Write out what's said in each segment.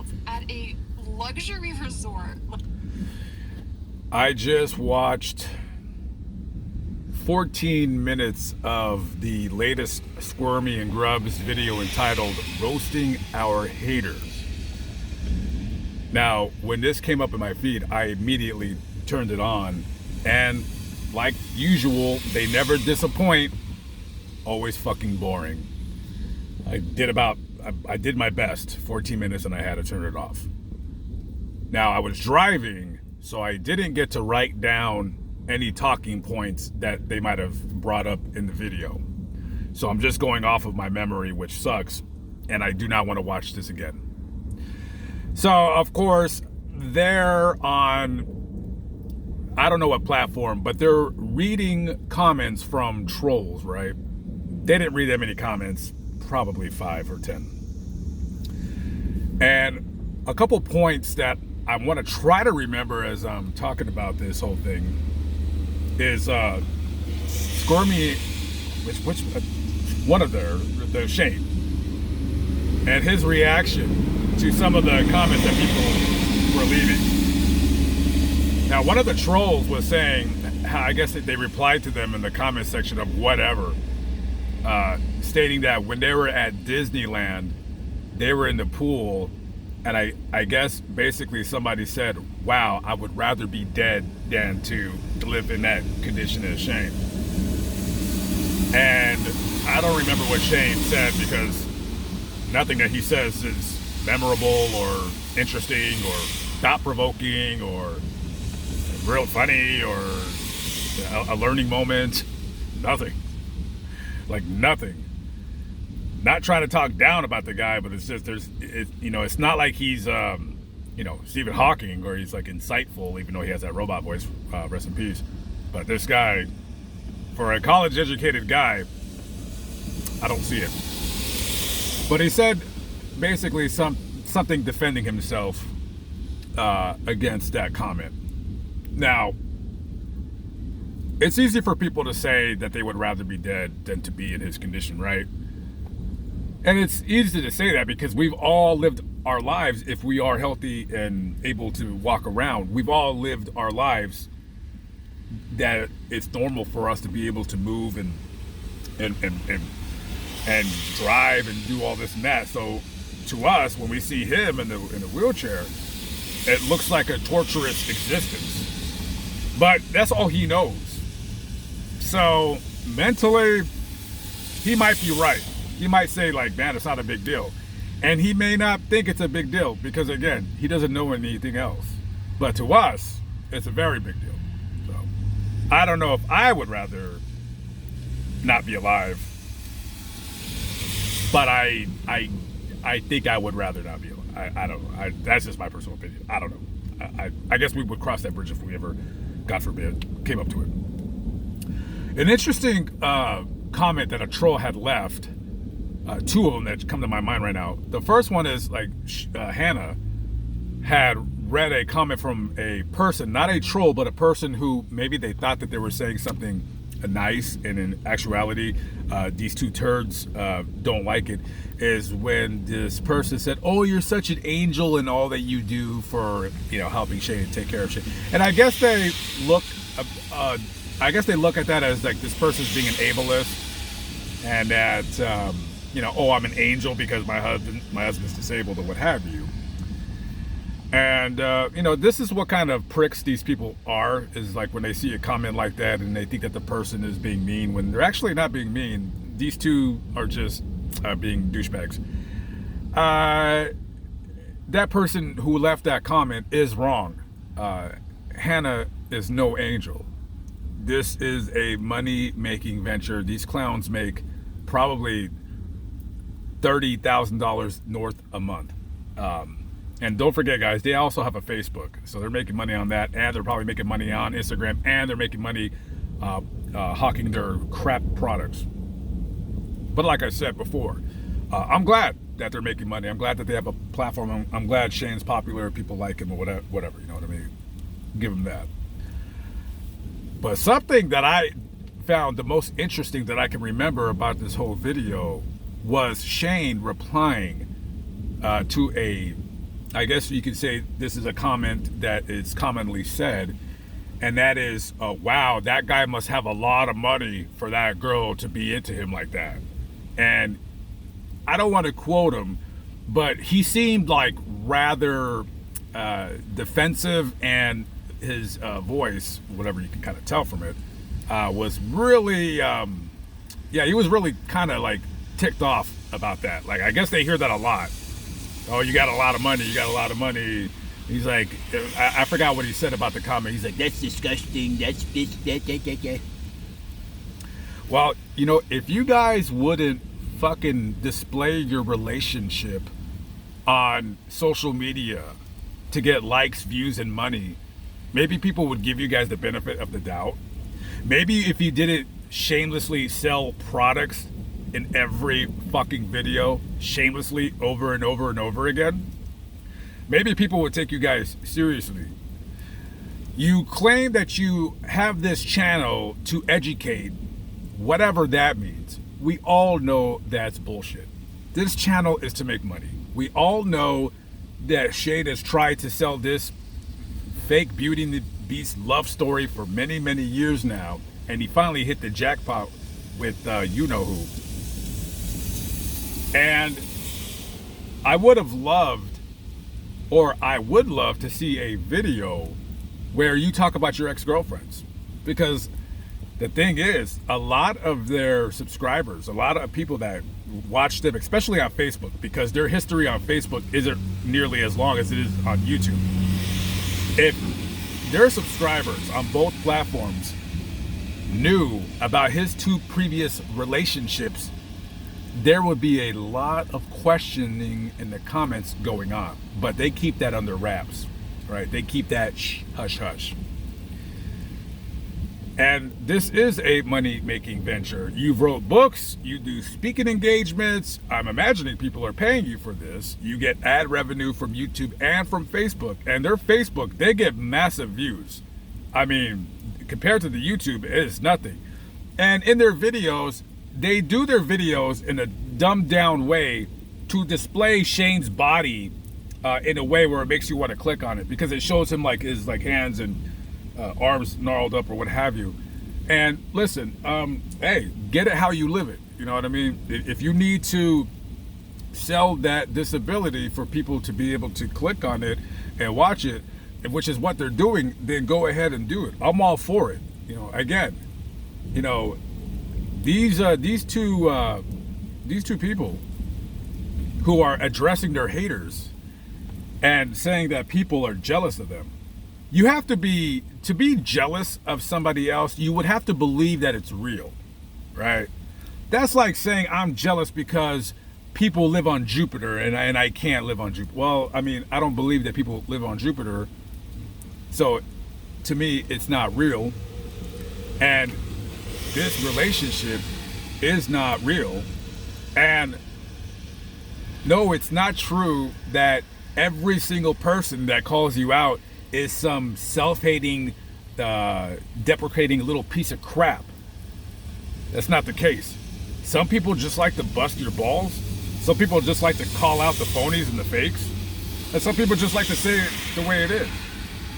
minutes at a luxury resort. I just watched 14 minutes of the latest Squirmy and Grubs video entitled Roasting Our Haters. Now, when this came up in my feed, I immediately turned it on, and like usual, they never disappoint. Always fucking boring. I did my best, 14 minutes, and I had to turn it off. Now, I was driving, so I didn't get to write down any talking points that they might have brought up in the video. So I'm just going off of my memory, which sucks, and I do not want to watch this again. So, of course, they're on, I don't know what platform, but they're reading comments from trolls, right? They didn't read that many comments, probably 5 or 10. And a couple points that I want to try to remember as I'm talking about this whole thing is Squirmy, which one of the Shane, and his reaction to some of the comments that people were leaving. Now, one of the trolls was saying, I guess they replied to them in the comment section of whatever, stating that when they were at Disneyland, they were in the pool, and I guess basically somebody said, wow, I would rather be dead than to live in that condition as Shane. And I don't remember what Shane said, because nothing that he says is memorable or interesting or thought-provoking or real funny or a learning moment. Nothing. Like nothing. Not trying to talk down about the guy, but it's just it's not like he's Stephen Hawking, or he's like insightful, even though he has that robot voice, rest in peace. But this guy, for a college educated guy, I don't see it. But he said basically something defending himself against that comment. Now, it's easy for people to say that they would rather be dead than to be in his condition, right? And it's easy to say that because we've all lived our lives, if we are healthy and able to walk around, we've all lived our lives that it's normal for us to be able to move and drive and do all this and that. So to us, when we see him in the wheelchair, it looks like a torturous existence. But that's all he knows. So mentally, he might be right. He might say, like, man, it's not a big deal. And he may not think it's a big deal because, again, he doesn't know anything else. But to us, it's a very big deal. So I don't know if I would rather not be alive. But I think I would rather not be alive. I don't know. That's just my personal opinion. I don't know. I guess we would cross that bridge if we ever, God forbid, came up to it. An interesting comment that a troll had left, two of them that come to my mind right now. The first one is like Hannah had read a comment from a person, not a troll, but a person who maybe they thought that they were saying something nice, and in actuality, these two turds don't like it, is when this person said, oh, you're such an angel in all that you do for, helping Shane and take care of Shane. And I guess they look at that as like this person's being an ableist, and that, oh, I'm an angel because my husband's disabled or what have you. And, this is what kind of pricks these people are, is like when they see a comment like that and they think that the person is being mean when they're actually not being mean. These two are just being douchebags. That person who left that comment is wrong. Hannah is no angel. This is a money-making venture. These clowns make probably $30,000 north a month. And don't forget, guys, they also have a Facebook. So they're making money on that, and they're probably making money on Instagram, and they're making money hawking their crap products. But like I said before, I'm glad that they're making money. I'm glad that they have a platform. I'm glad Shane's popular. People like him or whatever. You know what I mean? Give him that. But something that I found the most interesting that I can remember about this whole video was Shane replying to a I guess you could say this is a comment that is commonly said, and that is, wow, that guy must have a lot of money for that girl to be into him like that. And I don't want to quote him, but he seemed like rather defensive, and his voice, whatever you can kind of tell from it, was really, yeah, he was really kind of like ticked off about that. Like, I guess they hear that a lot. Oh, you got a lot of money. You got a lot of money. He's like, I forgot what he said about the comment. He's like, that's disgusting. That's this, that. Well, you know, if you guys wouldn't fucking display your relationship on social media to get likes, views, and money, maybe people would give you guys the benefit of the doubt. Maybe if you didn't shamelessly sell products in every fucking video, shamelessly over and over and over again, maybe people would take you guys seriously. You claim that you have this channel to educate, whatever that means. We all know that's bullshit. This channel is to make money. We all know that Shane has tried to sell this fake Beauty and the Beast love story for many, many years now, and he finally hit the jackpot with you know who. And I would have loved, or I would love to see a video where you talk about your ex-girlfriends, because the thing is, a lot of their subscribers, a lot of people that watch them, especially on Facebook, because their history on Facebook isn't nearly as long as it is on YouTube. If their subscribers on both platforms knew about his 2 previous relationships, there would be a lot of questioning in the comments going on. But they keep that under wraps, right? They keep that hush hush. And this is a money-making venture. You've wrote books, you do speaking engagements. I'm imagining people are paying you for this. You get ad revenue from YouTube and from Facebook. And their Facebook, they get massive views. I mean, compared to the YouTube, it is nothing. And in their videos, they do their videos in a dumbed down way to display Shane's body in a way where it makes you want to click on it, because it shows him like his like hands and arms gnarled up or what have you. And listen, hey, get it how you live it. You know what I mean? If you need to sell that disability for people to be able to click on it and watch it, which is what they're doing, then go ahead and do it. I'm all for it. You know, again, you know, these two people who are addressing their haters and saying that people are jealous of them. You have to be jealous of somebody else, you would have to believe that it's real, right? That's like saying I'm jealous because people live on Jupiter and I can't live on Jupiter. Well, I mean, I don't believe that people live on Jupiter, so to me, it's not real. And this relationship is not real. And no, it's not true that every single person that calls you out is some self-hating, deprecating little piece of crap. That's not the case. Some people just like to bust your balls. Some people just like to call out the phonies and the fakes. And some people just like to say it the way it is.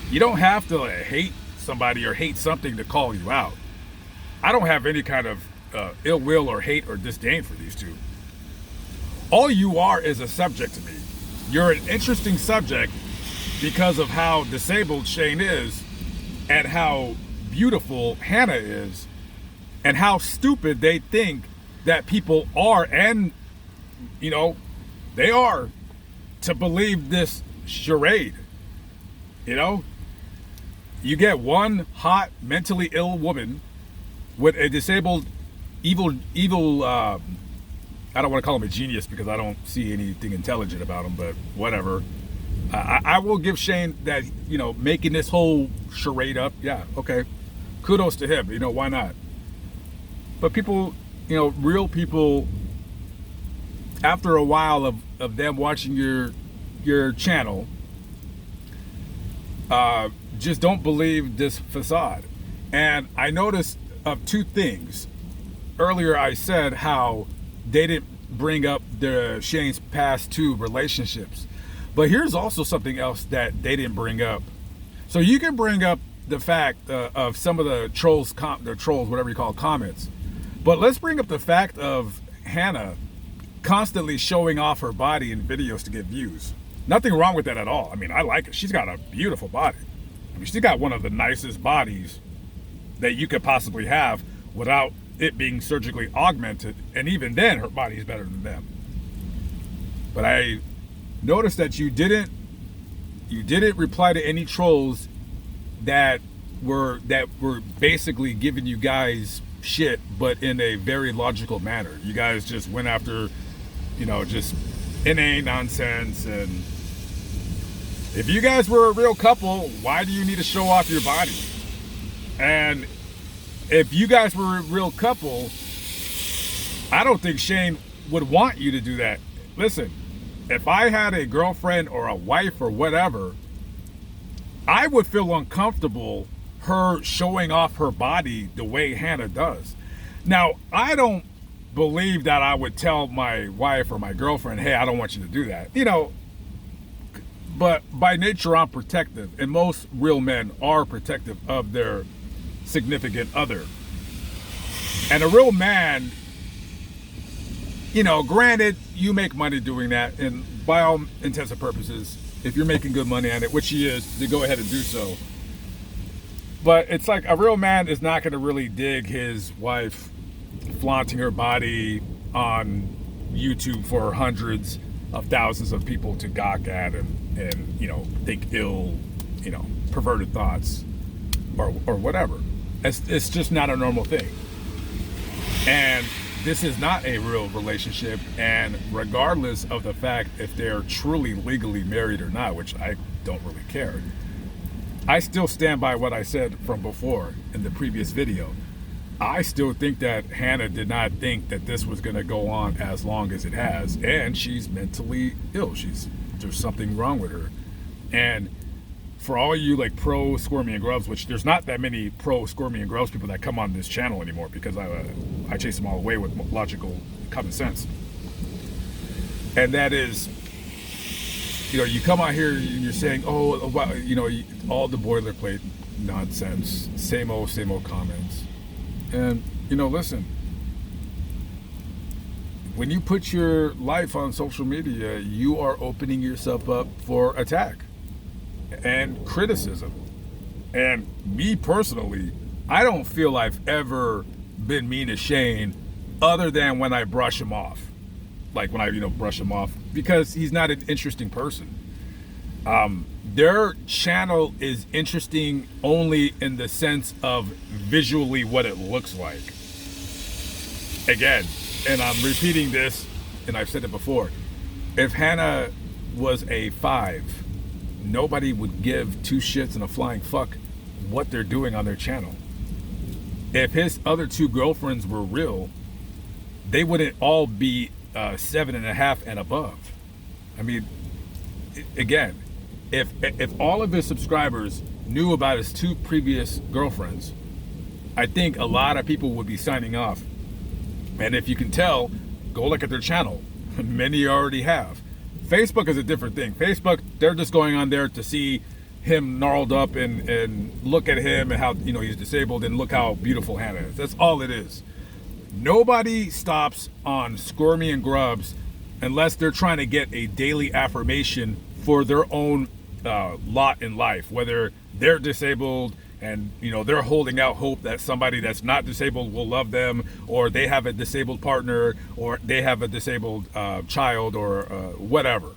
You don't have to hate somebody or hate something to call you out. I don't have any kind of ill will or hate or disdain for these two. All you are is a subject to me. You're an interesting subject because of how disabled Shane is, and how beautiful Hannah is, and how stupid they think that people are, and you know, they are, to believe this charade. You know, you get one hot, mentally ill woman with a disabled, evil, I don't want to call him a genius because I don't see anything intelligent about him, but whatever. I will give Shane that, you know, making this whole charade up. Yeah, okay. Kudos to him. You know, why not? But people, you know, real people, after a while of them watching your channel, just don't believe this facade. And I noticed of 2 things. Earlier I said how they didn't bring up Shane's past 2 relationships. But here's also something else that they didn't bring up. So you can bring up the fact of some of the trolls, whatever you call it, comments. But let's bring up the fact of Hannah constantly showing off her body in videos to get views. Nothing wrong with that at all. I mean, I like it. She's got a beautiful body. I mean, she's got one of the nicest bodies that you could possibly have without it being surgically augmented. And even then, her body is better than them. But I noticed that you didn't reply to any trolls that were basically giving you guys shit, but in a very logical manner. You guys just went after, just inane nonsense. And if you guys were a real couple, why do you need to show off your body? And if you guys were a real couple, I don't think Shane would want you to do that. Listen, if I had a girlfriend or a wife or whatever, I would feel uncomfortable her showing off her body the way Hannah does. Now, I don't believe that I would tell my wife or my girlfriend, hey, I don't want you to do that. But by nature, I'm protective. And most real men are protective of their significant other. And a real man, granted, you make money doing that. And by all intents and purposes, if you're making good money on it, which he is, to go ahead and do so. But it's like a real man is not going to really dig his wife flaunting her body on YouTube for hundreds of thousands of people to gawk at and think ill, perverted thoughts or whatever. It's just not a normal thing. And this is not a real relationship. And regardless of the fact if they're truly legally married or not, which I don't really care, I still stand by what I said from before in the previous video. I still think that Hannah did not think that this was going to go on as long as it has. And she's mentally ill. There's something wrong with her. And for all you like pro Squirmy and Grubs, which there's not that many pro Squirmy and Grubs people that come on this channel anymore because I chase them all away with logical common sense. And that is, you come out here and you're saying, all the boilerplate nonsense, same old comments. And, listen, when you put your life on social media, you are opening yourself up for attack and criticism. And me personally, I don't feel I've ever been mean to Shane other than when I brush him off. Like when I, brush him off because he's not an interesting person. Their channel is interesting only in the sense of visually what it looks like. Again, and I'm repeating this, and I've said it before, if Hannah was a 5, nobody would give 2 shits and a flying fuck what they're doing on their channel. If his other 2 girlfriends were real, they wouldn't all be 7.5 and above. I mean, again, if all of his subscribers knew about his 2 previous girlfriends, I think a lot of people would be signing off. And if you can tell, go look at their channel. Many already have. Facebook is a different thing. Facebook, they're just going on there to see him gnarled up and look at him and how he's disabled and look how beautiful Hannah is. That's all it is. Nobody stops on Squirmy and Grubs unless they're trying to get a daily affirmation for their own lot in life, whether they're disabled and they're holding out hope that somebody that's not disabled will love them, or they have a disabled partner, or they have a disabled child, or whatever.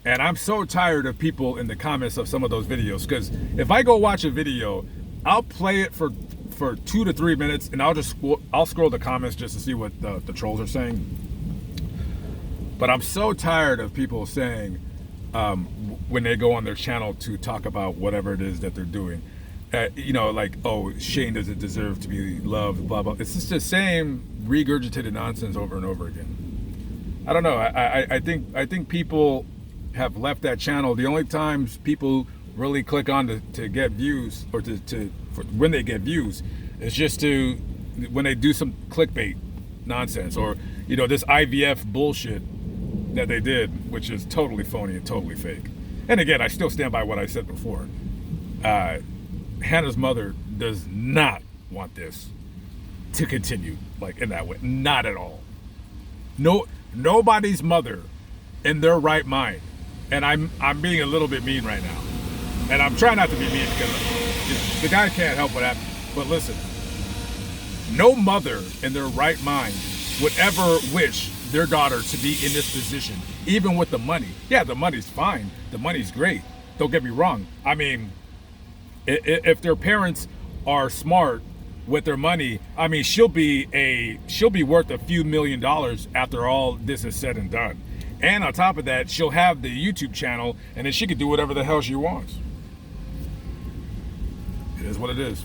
And I'm so tired of people in the comments of some of those videos, because if I go watch a video, I'll play it for 2 to 3 minutes and I'll scroll the comments just to see what the trolls are saying. But I'm so tired of people saying when they go on their channel to talk about whatever it is that they're doing, like, oh, Shane doesn't deserve to be loved, blah blah. It's just the same regurgitated nonsense over and over again. I don't know. I think people have left that channel. The only times people really click on to get views, or when they get views, is just when they do some clickbait nonsense, or this IVF bullshit that they did, which is totally phony and totally fake. And again, I still stand by what I said before. Hannah's mother does not want this to continue like in that way. Not at all. No, nobody's mother in their right mind. And I'm being a little bit mean right now. And I'm trying not to be mean because the guy can't help what happened. But listen, no mother in their right mind would ever wish their daughter to be in this position, even with the money. Yeah, the money's fine. The money's great. Don't get me wrong. I mean, if their parents are smart with their money, I mean, she'll be worth a few $1 million after all this is said and done. And on top of that, she'll have the YouTube channel, and then she can do whatever the hell she wants. It is what it is.